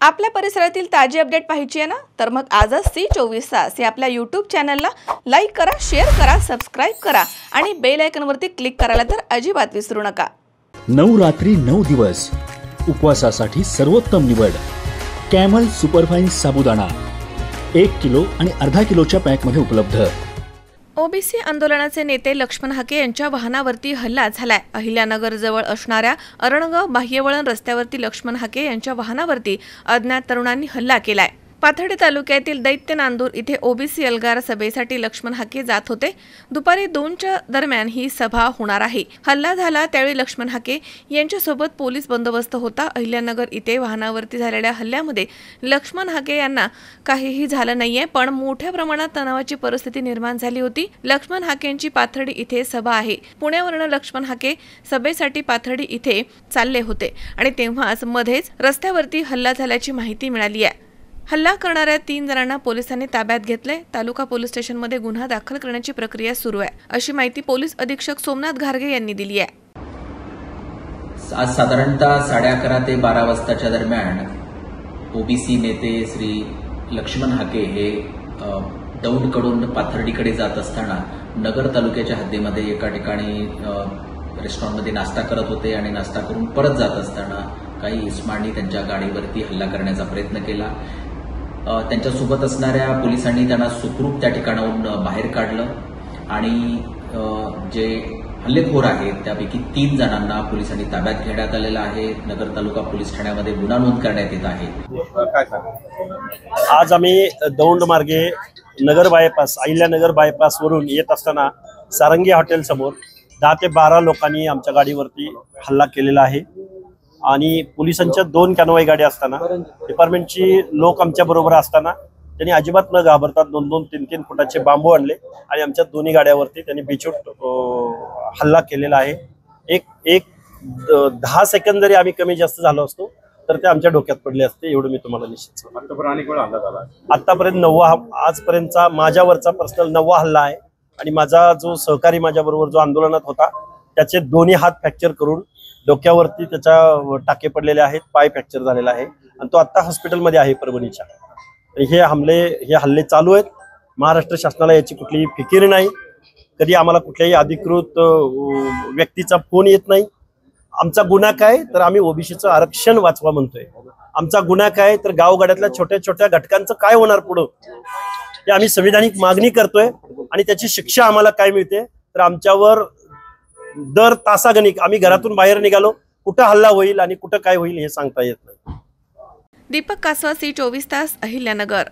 आपल्या परिसरातील ताजी अपडेट पाहिजे आहे ना, तर मग आजच C24 तास या आपल्या YouTube चॅनलला लाईक करा, शेअर करा, सबस्क्राइब करा आणि बेल आयकॉनवरती क्लिक करायला तर अजिबात विसरू नका। 9 रात्री 9 दिवस उपवासासाठी सर्वोत्तम निवड कॅमल सुपरफाइन साबुदाणा 1 किलो आणि अर्धा किलोच्या पॅकमध्ये उपलब्ध। ओबीसी आंदोलनाचे नेते लक्ष्मण हाके यांच्या वाहनावरती हल्ला झालाय। अहिल्यानगर जवळ असणाऱ्या अरणगाव बाह्यवळण रस्त्यावरती लक्ष्मण हाके यांच्या वाहनावरती अज्ञात तरुणांनी हल्ला केलाय। पाथर्डी तालुक्यातील दैत्य नांदूर इथे ओबीसी एल्गार सभेसाठी लक्ष्मण हाके जात होते। दुपारी 2च्या दरम्यान ही सभा होणार आहे। हल्ला झाला त्यावेळी लक्ष्मण हाके यांच्यासोबत पोलीस बंदोबस्त होता। अहिल्यानगर इथे वाहनावरती झालेल्या हल्ल्यामध्ये लक्ष्मण हाके यांना काहीही झालं नाहीये, पण मोठ्या प्रमाणात तणावाची परिस्थिती निर्माण झाली होती। लक्ष्मण हाकेंची पाथर्डी इथे सभा आहे। पुण्यावरून लक्ष्मण हाके सभेसाठी पाथर्डी इथे चालले होते आणि तेव्हाच मध्येच रस्त्यावरती हल्ला झाल्याची माहिती मिळाली आहे। हल्ला करणाऱ्या 3 जणांना पोलिसांनी ताब्यात घेतले। तालुका पोलीस स्टेशनमध्ये गुन्हा दाखल करण्याची प्रक्रिया सुरू आहे, अशी माहिती पोलीस अधीक्षक सोमनाथ घारगे यांनी दिली आहे। आज साधारणतः 11:30 ते 12 वाजताच्या दरम्यान ओबीसी नेते श्री लक्ष्मण हाके हे दौंडकडून पाथर्डीकडे जात असताना नगर तालुक्याच्या हद्दीमध्ये एका ठिकाणी रेस्टॉरंटमध्ये नाश्ता करत होते आणि नाश्ता करून परत जात असताना काही इस्मांनी त्यांच्या गाडीवरती हल्ला करण्याचा प्रयत्न केला। त्यांच्यासोबत असणाऱ्या पोलिसांनी त्यांना सुखरूप त्या ठिकाणाहून बाहेर काढलं आणि जे हल्लेखोर आहेत त्यापैकी 3 जणांना पोलिसांनी ताब्यात घेण्यात आलेलं आहे। नगर तालुका पोलीस ठाण्यामध्ये गुन्हा नोंद करण्यात येत आहे। आज आम्ही दौंड मार्गे नगर बायपास अहिल्यानगर बायपास वरून येत असताना सारंगी हॉटेल समोर 10 ते 12 लोकांनी आमच्या गाडीवरती हल्ला केलेला आहे आणि पोलिसांच्या 2 कॅनोवाई गाड्या असताना डिपार्टमेंटची लोक आमच्या बरोबर असताना त्यांनी अजिबात न घाबरता 2-2, 3-3 फुटाचे बांबू आणले आणि आमच्या दोन्ही गाड्यावरती त्यांनी बेछूट हल्ला केलेला आहे। एक 10 सेकंद जरी आम्ही कमी जास्त झालो असतो तर ते आमच्या डोक्यात पडले असते, एवढं मी तुम्हाला निश्चित सांगतो। आतापर्यंत 9वा आजपर्यंतचा माझ्यावरचा पर्सनल 9वा हल्ला आहे आणि माझा जो सहकारी माझ्याबरोबर जो आंदोलनात होता त्याचे दोन्ही हात फ्रॅक्चर करून डोक्यावरती त्याच्या टाके पडलेले आहेत, पाय फ्रॅक्चर झालेला आहे आणि तो आता हॉस्पिटलमध्ये आहे परभणीच्या। हे हल्ले चालू आहेत। महाराष्ट्र शासनाला याची कुठलीही फिकीर नाही। कधी आम्हाला कुठल्याही अधिकृत व्यक्तीचा फोन येत नाही। आमचा गुन्हा काय तर आम्ही ओबीसीचं आरक्षण वाचवा म्हणतोय। आमचा गुन्हा काय तर गावगाड्यातल्या छोट्या छोट्या घटकांचं काय होणार पुढं हे आम्ही संविधानिक मागणी करतोय आणि त्याची शिक्षा आम्हाला काय मिळते तर आमच्यावर दर तासागणिक आम्ही घरातून बाहेर निघालो कुठं हल्ला होईल आणि कुठं काय होईल हे सांगता येत नाही। दीपक कासवा, C24 तास, अहिल्यानगर।